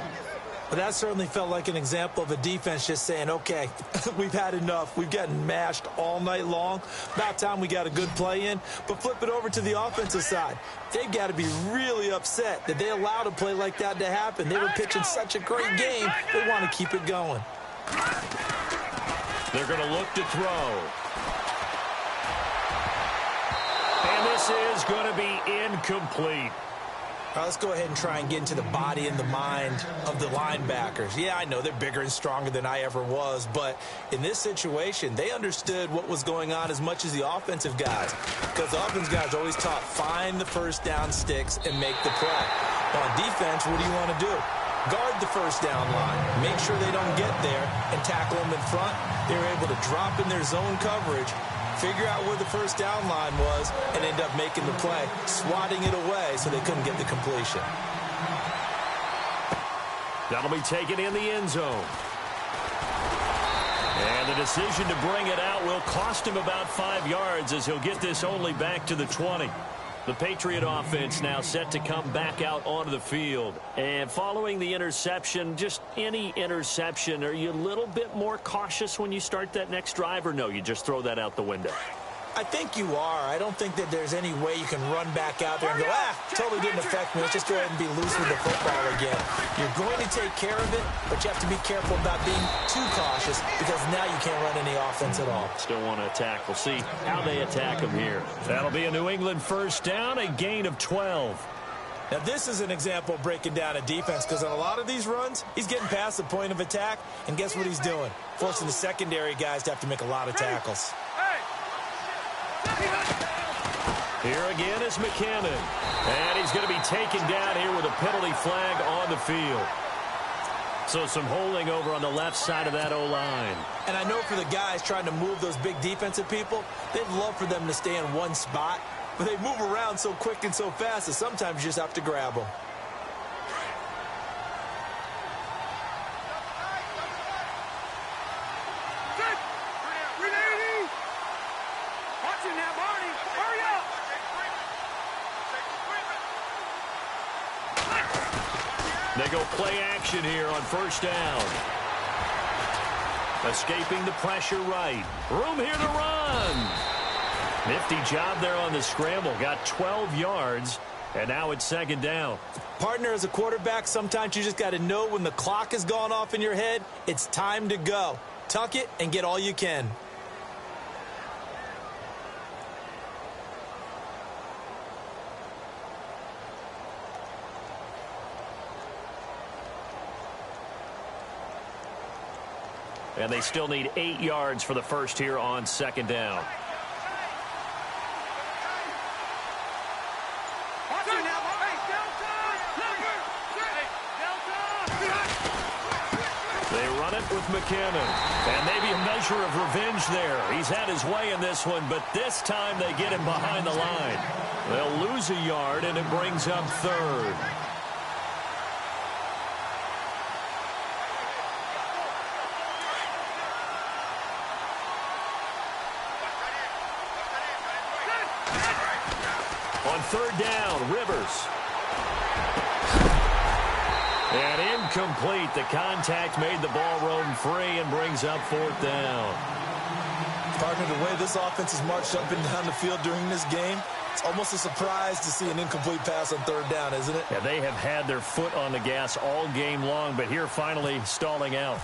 But that certainly felt like an example of a defense just saying, okay, we've had enough. We've gotten mashed all night long. About time we got a good play in. But flip it over to the offensive side. They've got to be really upset that they allowed a play like that to happen. They were pitching such a great game. They want to keep it going. They're going to look to throw. And this is going to be incomplete. All right, let's go ahead and try and get into the body and the mind of the linebackers. Yeah, I know they're bigger and stronger than I ever was, but in this situation, they understood what was going on as much as the offensive guys. Because the offensive guys are always taught, find the first down sticks and make the play. On defense, what do you want to do? Guard the first down line. Make sure they don't get there and tackle them in front. They were able to drop in their zone coverage, figure out where the first down line was, and end up making the play, swatting it away so they couldn't get the completion. That'll be taken in the end zone. And the decision to bring it out will cost him about 5 yards as he'll get this only back to the 20. The Patriot offense now set to come back out onto the field. And following the interception, just any interception, are you a little bit more cautious when you start that next drive, or no, you just throw that out the window? I think you are. I don't think that there's any way you can run back out there and go, totally didn't affect me. Let's just go ahead and be loose with the football again. You're going to take care of it, but you have to be careful about being too cautious because now you can't run any offense at all. Still want to attack. We'll see how they attack him here. That'll be a New England first down, a gain of 12. Now, this is an example of breaking down a defense because on a lot of these runs, he's getting past the point of attack, and guess what he's doing? Forcing the secondary guys to have to make a lot of tackles. Here again is McKinnon. And he's going to be taken down here with a penalty flag on the field. So some holding over on the left side of that O-line. And I know for the guys trying to move those big defensive people, they'd love for them to stay in one spot. But they move around so quick and so fast that sometimes you just have to grab them. They go play action here on first down. Escaping the pressure right. Room here to run. Nifty job there on the scramble. Got 12 yards, and now it's second down. Partner, as a quarterback, sometimes you just got to know when the clock has gone off in your head, it's time to go. Tuck it and get all you can. And they still need 8 yards for the first here on second down. They run it with McKinnon. And maybe a measure of revenge there. He's had his way in this one, but this time they get him behind the line. They'll lose a yard, and it brings up third. On third down, Rivers. And incomplete. The contact made the ball roam free and brings up fourth down. Partner, the way this offense has marched up and down the field during this game, it's almost a surprise to see an incomplete pass on third down, isn't it? Yeah, they have had their foot on the gas all game long, but here finally stalling out.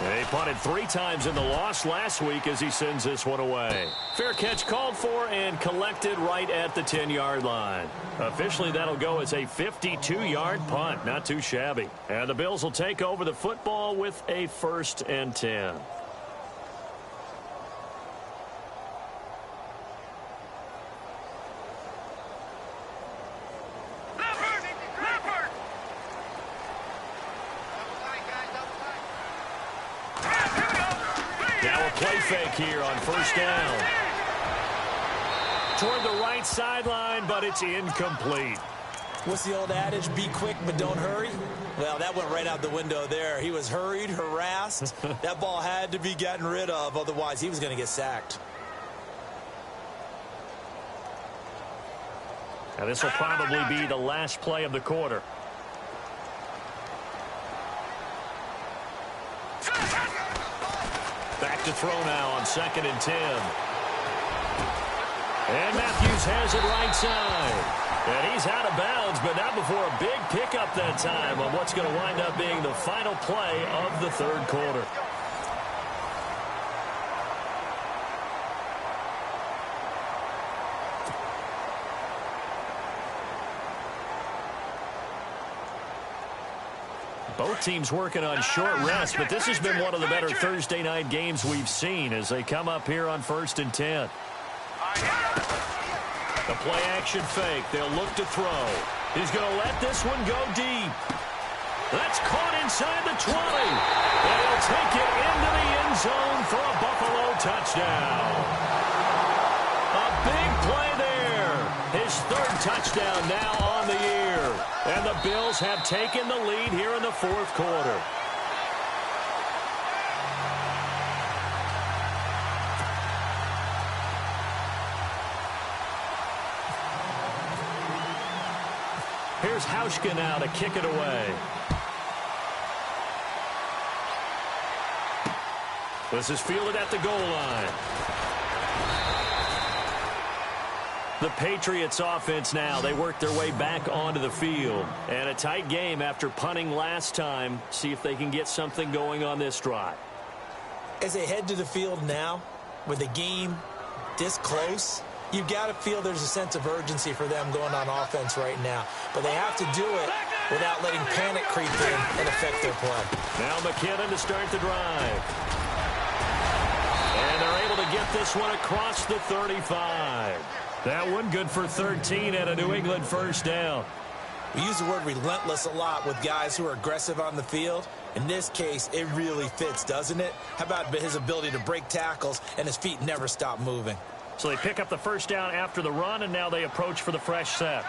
They punted 3 times in the loss last week as he sends this one away. Fair catch called for and collected right at the 10-yard line. Officially, that'll go as a 52-yard punt. Not too shabby. And the Bills will take over the football with a 1st and 10. Now a play fake here on first down. Toward the right sideline, but it's incomplete. What's the old adage? Be quick, but don't hurry? Well, that went right out the window there. He was hurried, harassed. That ball had to be gotten rid of, otherwise he was going to get sacked. Now this will probably be the last play of the quarter. Back to throw now on 2nd and 10. And Matthews has it right side. And he's out of bounds, but not before a big pickup that time on what's going to wind up being the final play of the third quarter. Both teams working on short rest, but this has been one of the better Thursday night games we've seen as they come up here on 1st and 10. The play action fake. They'll look to throw. He's going to let this one go deep. That's caught inside the 20. And he'll take it into the end zone for a Buffalo touchdown. A big play there. His 3rd touchdown now on the year. And the Bills have taken the lead here in the 4th quarter. Here's Hauschka now to kick it away. This is fielded at the goal line. The Patriots offense now. They work their way back onto the field. And a tight game after punting last time. See if they can get something going on this drive. As they head to the field now, with the game this close, you've got to feel there's a sense of urgency for them going on offense right now. But they have to do it without letting panic creep in and affect their play. Now McKinnon to start the drive. And they're able to get this one across the 35. That one good for 13 and a New England first down. We use the word relentless a lot with guys who are aggressive on the field. In this case, it really fits, doesn't it? How about his ability to break tackles and his feet never stop moving? So they pick up the first down after the run, and now they approach for the fresh set.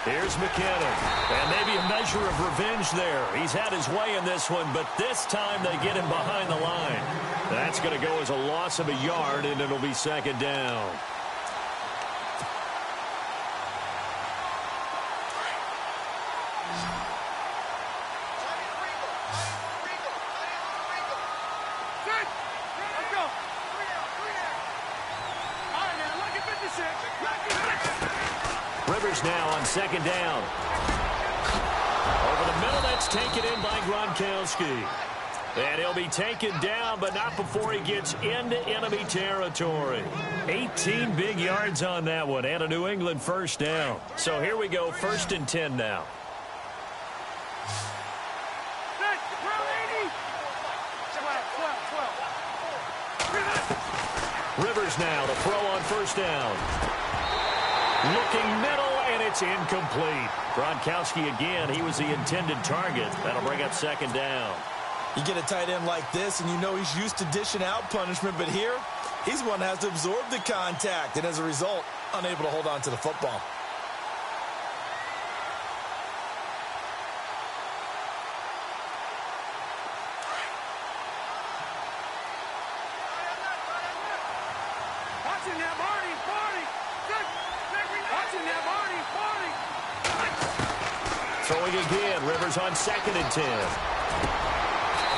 Here's McKinnon. And maybe a measure of revenge there. He's had his way in this one, but this time they get him behind the line. That's going to go as a loss of a yard, and it'll be second down. Rivers now on second down. Over the middle, that's taken in by Gronkowski. And he'll be taken down, but not before he gets into enemy territory. 18 big yards on that one, and a New England first down. So here we go, 1st and 10 now. Rivers now to throw on first down. Looking middle, and it's incomplete. Gronkowski again, he was the intended target. That'll bring up second down. You get a tight end like this, and you know he's used to dishing out punishment, but here, he's one that has to absorb the contact, and as a result, unable to hold on to the football. Throwing again, Rivers on 2nd and 10.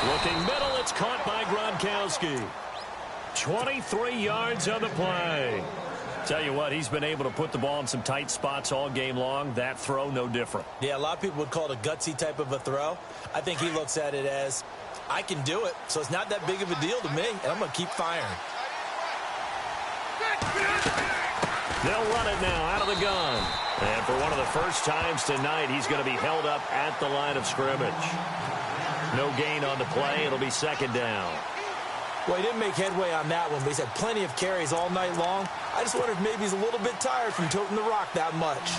Looking middle, it's caught by Gronkowski. 23 yards on the play. Tell you what, he's been able to put the ball in some tight spots all game long. That throw, no different. Yeah, a lot of people would call it a gutsy type of a throw. I think he looks at it as, I can do it, so it's not that big of a deal to me, and I'm going to keep firing. They'll run it now out of the gun. And for one of the first times tonight, he's going to be held up at the line of scrimmage. No gain on the play. It'll be second down. Well, he didn't make headway on that one, but he's had plenty of carries all night long. I just wonder if maybe he's a little bit tired from toting the rock that much.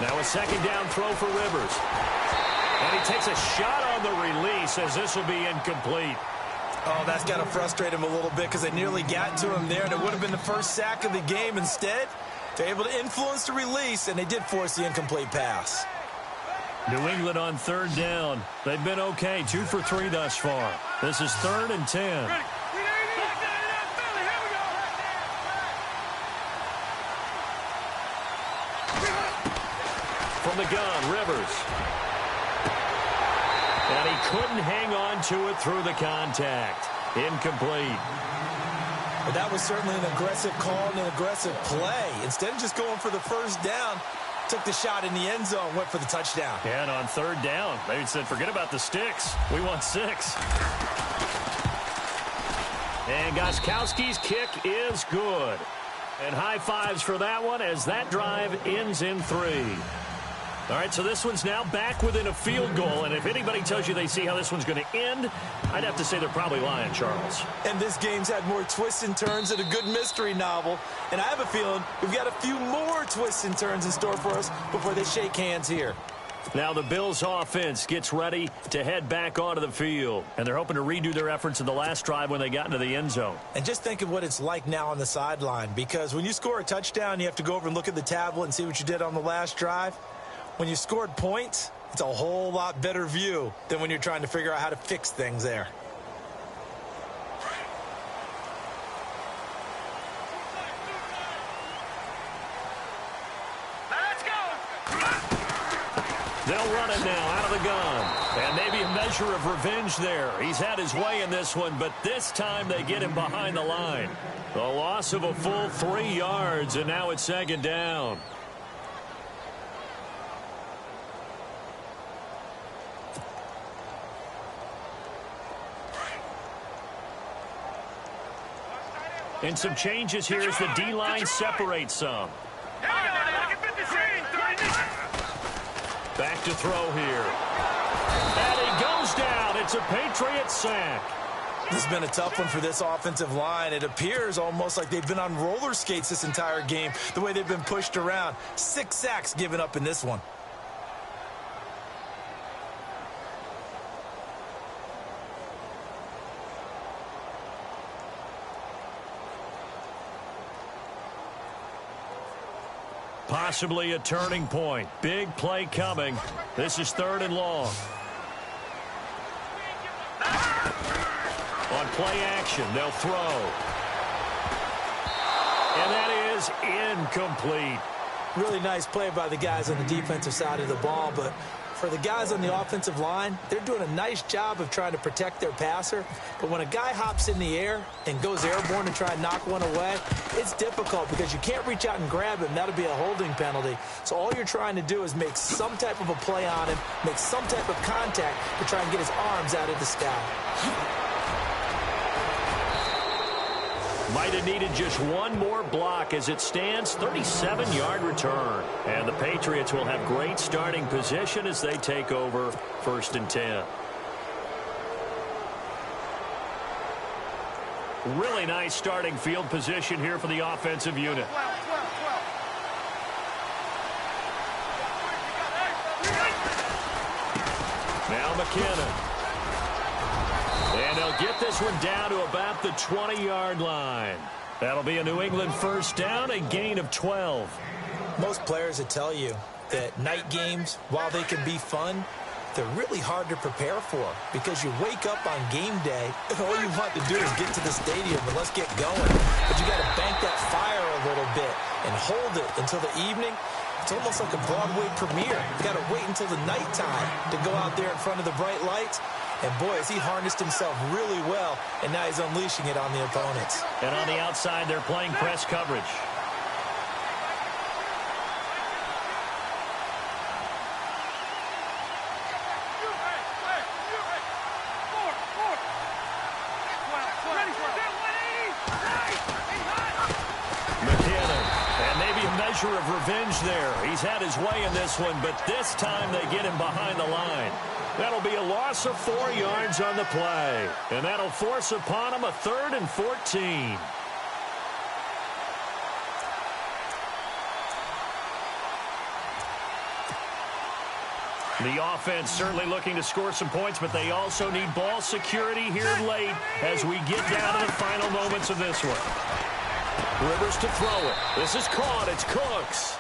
Now a second down throw for Rivers. And he takes a shot on the release as this will be incomplete. Oh, that's got to frustrate him a little bit because they nearly got to him there, and it would have been the first sack of the game. Instead, they're able to influence the release, and they did force the incomplete pass. New England on 3rd down. They've been okay, 2 for 3 thus far. This is 3rd and 10. From the gun, Rivers. And he couldn't hang on to it through the contact. Incomplete. But that was certainly an aggressive call and an aggressive play. Instead of just going for the first down, took the shot in the end zone, went for the touchdown. Yeah, and on 3rd down, they said, forget about the sticks. We want 6. And Gostkowski's kick is good. And high fives for that one as that drive ends in 3. All right, so this one's now back within a field goal, and if anybody tells you they see how this one's going to end, I'd have to say they're probably lying, Charles. And this game's had more twists and turns than a good mystery novel, and I have a feeling we've got a few more twists and turns in store for us before they shake hands here. Now the Bills offense gets ready to head back onto the field, and they're hoping to redo their efforts in the last drive when they got into the end zone. And just think of what it's like now on the sideline, because when you score a touchdown, you have to go over and look at the tablet and see what you did on the last drive. when you scored points, it's a whole lot better view than when you're trying to figure out how to fix things there. They'll run it now out of the gun. And maybe a measure of revenge there. He's had his way in this one, but this time they get him behind the line. The loss of a full 3 yards, and now it's second down. And some changes here as the D-line separates some. Back to throw here. And he goes down. It's a Patriot sack. This has been a tough one for this offensive line. It appears almost like they've been on roller skates this entire game, the way they've been pushed around. 6 sacks given up in this one. Possibly a turning point. Big play coming. This is 3rd and long. On play action, they'll throw. And that is incomplete. Really nice play by the guys on the defensive side of the ball, but for the guys on the offensive line, they're doing a nice job of trying to protect their passer. But when a guy hops in the air and goes airborne to try and knock one away, it's difficult because you can't reach out and grab him. That'll be a holding penalty. So all you're trying to do is make some type of a play on him, make some type of contact to try and get his arms out of the sky. Might have needed just one more block as it stands. 37-yard return. And the Patriots will have great starting position as they take over 1st and 10. Really nice starting field position here for the offensive unit. Now McKinnon. And they'll get this one down to about the 20-yard line. That'll be a New England first down, a gain of 12. Most players would tell you that night games, while they can be fun, they're really hard to prepare for because you wake up on game day and all you want to do is get to the stadium and let's get going. But you got to bank that fire a little bit and hold it until the evening. It's almost like a Broadway premiere. You got to wait until the nighttime to go out there in front of the bright lights. And boy, has he harnessed himself really well, and now he's unleashing it on the opponents. And on the outside, they're playing press coverage. McKinnon, and maybe a measure of revenge there. He's had his way in this one, but this time they get him behind the line. That'll be a loss of 4 yards on the play. And that'll force upon him a 3rd and 14. The offense certainly looking to score some points, but they also need ball security here late as we get down to the final moments of this one. Rivers to throw it. This is caught. It's Cooks.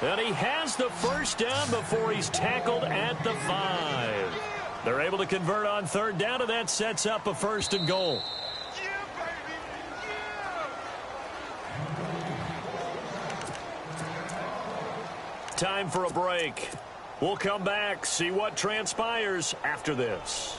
And he has the first down before he's tackled at the 5. They're able to convert on 3rd down, and that sets up a 1st and goal. Time for a break. We'll come back, see what transpires after this.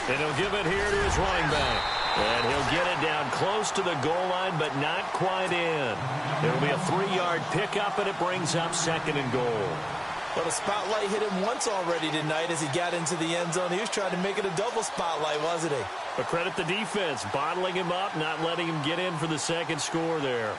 And he'll give it here to his running back. And he'll get it down close to the goal line, but not quite in. It'll be a 3-yard pickup, and it brings up 2nd and goal. Well, the spotlight hit him once already tonight as he got into the end zone. He was trying to make it a double spotlight, wasn't he? But credit the defense, bottling him up, not letting him get in for the 2nd score there.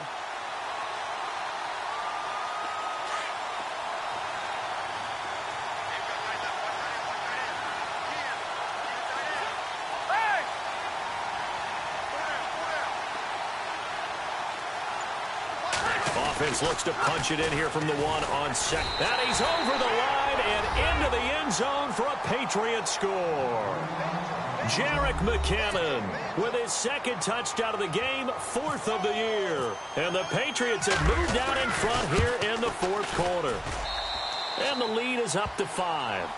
Offense looks to punch it in here from the 1 on 2nd. And he's over the line and into the end zone for a Patriot score. Jerick McKinnon with his second touchdown of the game, 4th of the year. And the Patriots have moved out in front here in the 4th quarter. And the lead is up to 5.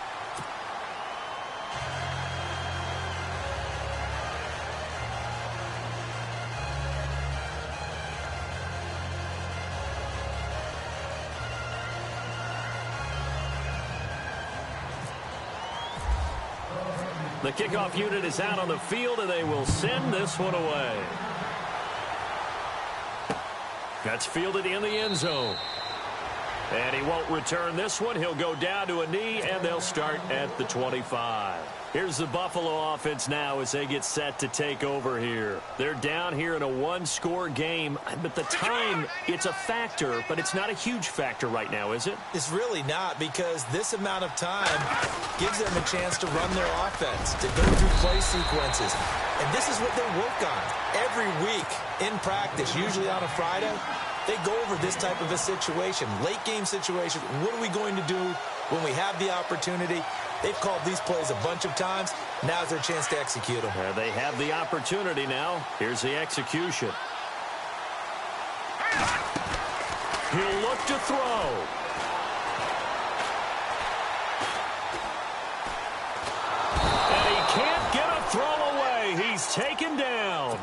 The kickoff unit is out on the field, and they will send this one away. That's fielded in the end zone. And he won't return this one. He'll go down to a knee, and they'll start at the 25. Here's the Buffalo offense now as they get set to take over here. They're down here in a one-score game, but the time, it's a factor, but it's not a huge factor right now, is it? It's really not, because this amount of time gives them a chance to run their offense, to go through play sequences. And this is what they work on every week in practice, usually on a Friday. They go over this type of a situation, late game situation. What are we going to do when we have the opportunity? They've called these plays a bunch of times. Now's their chance to execute them. They have the opportunity now. Here's the execution. He'll look to throw. And he can't get a throw away. He's taken down.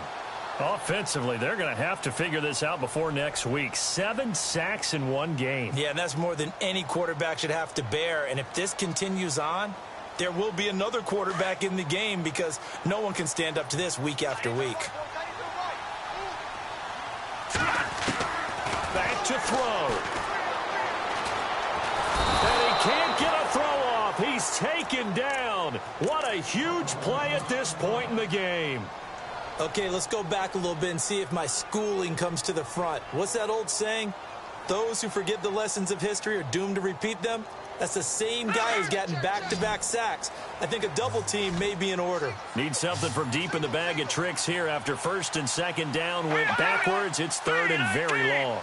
Offensively, they're going to have to figure this out before next week. 7 sacks in one game. Yeah, and that's more than any quarterback should have to bear. And if this continues on, there will be another quarterback in the game because no one can stand up to this week after week. Back to throw. And he can't get a throw off. He's taken down. What a huge play at this point in the game. Okay, let's go back a little bit and see if my schooling comes to the front. What's that old saying? Those who forget the lessons of history are doomed to repeat them. That's the same guy who's gotten back-to-back sacks. I think a double team may be in order. Need something from deep in the bag of tricks here. After 1st and 2nd down went backwards, it's 3rd and very long.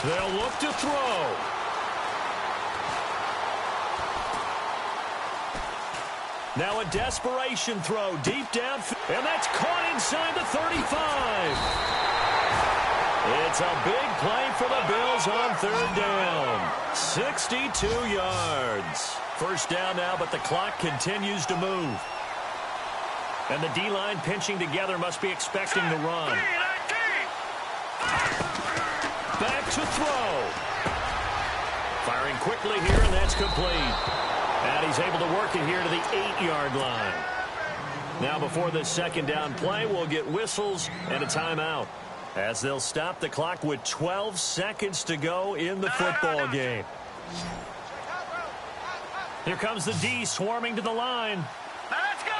They'll look to throw. Now a desperation throw deep down. And that's caught inside the 35. It's a big play for the Bills on 3rd down. 62 yards. 1st down now, but the clock continues to move. And the D-line pinching together must be expecting the run. Back to throw. Firing quickly here, and that's complete. And he's able to work it here to the 8-yard line. Now before this 2nd down play, we'll get whistles and a timeout, as they'll stop the clock with 12 seconds to go in the football game. Here comes the D swarming to the line. Let's go.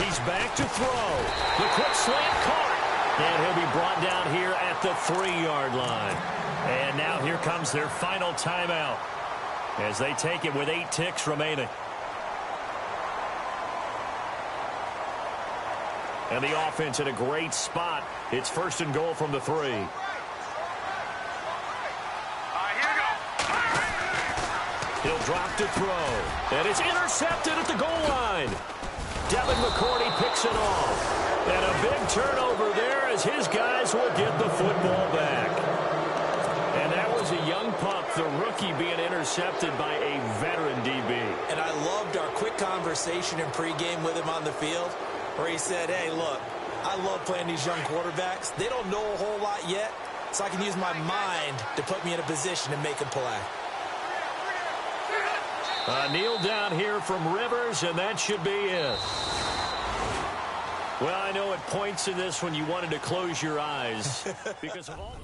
He's back to throw. The quick slant caught. And he'll be brought down here at the 3-yard line. And now here comes their final timeout as they take it with 8 ticks remaining. And the offense in a great spot. It's 1st and goal from the 3. Here we go. He'll drop to throw. And it's intercepted at the goal line. Devin McCourty picks it off. And a big turnover there as his guys will get the football back. And that was a young pup, the rookie, being intercepted by a veteran DB. And I loved our quick conversation in pregame with him on the field where he said, hey, look, I love playing these young quarterbacks. They don't know a whole lot yet, so I can use my mind to put me in a position to make a play. Kneel down here from Rivers, and that should be it. Well, I know at points in this when you wanted to close your eyes because of all...